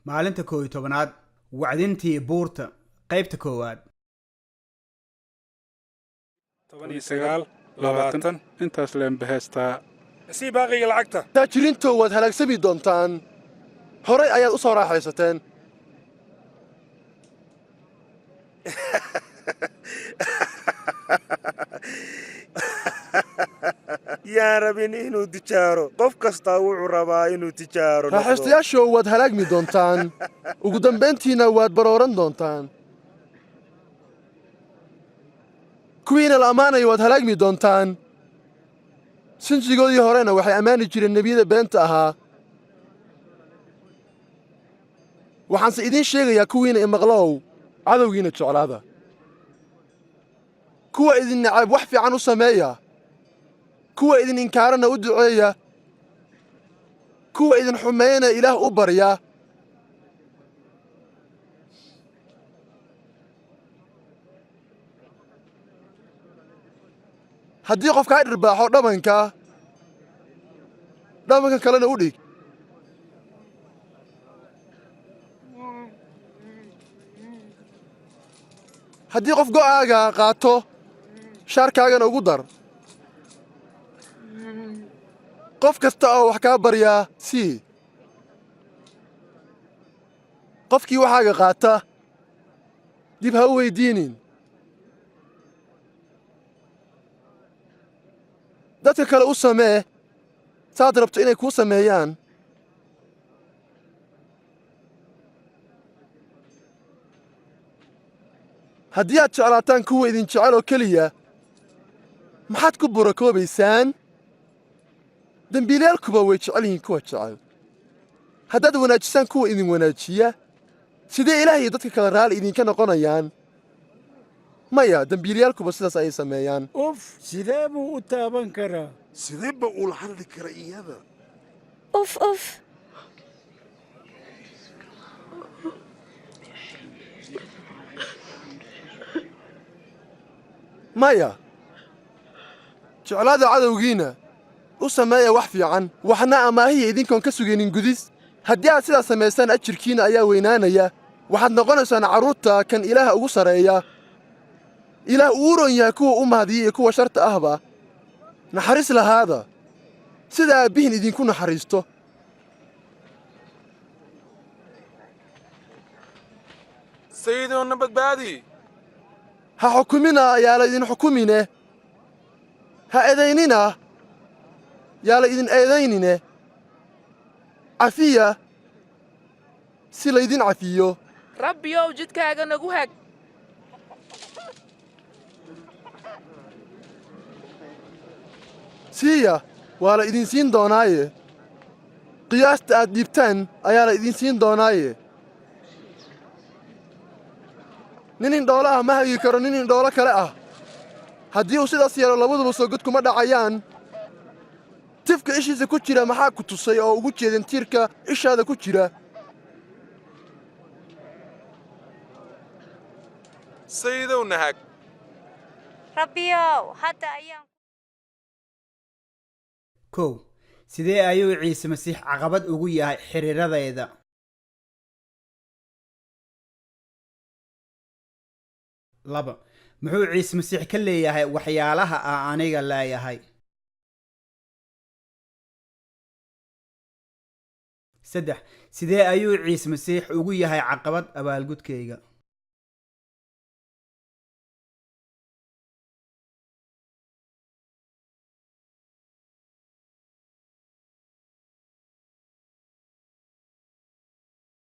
maalinta 11aad wacdintii buurta qaybta koowaad 19 intaas leen baheystaa si baaqiga lacagta taajirinto waad halaagsami doontaan horay ayaad u soo raaxaysateen yaan rabin inuu tijaaro qof kasta wuxuu rabaa inuu tijaaro raaxaystayaashow waad halaagmi doontaan ugu dambayntiina waad barooran doontaan kuwiina la ammaanaya waad halaagmi doontaan sinjigoodii horena waxay ammaani jireen nebiyada beenta ahaa waxaanse idiin sheegayaa kuwiina imaqlow cadowgiina jeclaada kuwa idin necab wax fiican u sameeya kuwa idin inkaarana u duceeya kuwa idin xumeeyana ilaah u barya haddii qof kaa dhirbaaxo dhabanka kalena u dhig haddii qof go'aaga qaato shaarkaagana ugu dar qof kasta oo wax kaa baryaa sii qofkii waxaaga qaata dib ha u weyddiinin dadka kale u samee saad rabto inay kuu sameeyaan haddii aad jeclaataan kuwa idin jecel oo keliya maxaad ku burakoobaysaan dembiilayaalkuba way jecel yihiin kuwa jecel haddaad wanaajisaan kuwa idin wanaajiya sidee ilaah iyo dadka kale raalli idinka noqonayaan maya dembiilayaalkuba sidaas ayay sameeyaan sidee buu u taaban karaa sidee ba ula hadli kara iyada maya jeclaada cadowgiinna u sameeya wax fiican waxna amaahiya idinkoon ka sugaynin gudis haddii aad sidaas samaysaan ajirkiinna ayaa weynaanaya waxaad noqonaysaan carruurta kan ilaaha ugu sarreeya ilaah uu u ron yahay kuwa u mahadiya iyo kuwa sharta ahba naxariis lahaada sida aabbihin idinku naxariisto sayidowna badbaadi ha xukumina yaa la idin xukumine ha edaynina yaa la idin eedaynine cafiya si laydin cafiyo rabbiyow jidkaaga nagu hag siiya waa la idin siin doonaaye qiyaasta aad dhiibtaan ayaa la idin siin doonaaye nin indhoolo ah ma hagi karo nin indhoolo kale ah haddii uu sidaas yeelo labaduba soo god kuma dhacayaan tifka ishiisa ku jira maxaa ku tusay oo ugu jeedin tiirka ishaada ku jira sayidowna hag rabbiyow hadda ayaan kow sidee ayuu ciise masiix caqabad ugu yahay xiriiradayda laba muxuu ciise masiix ka leeyahay waxyaalaha aan aniga leeyahay saddex sidee ayuu ciise masiix ugu yahay caqabad abaalgudkayga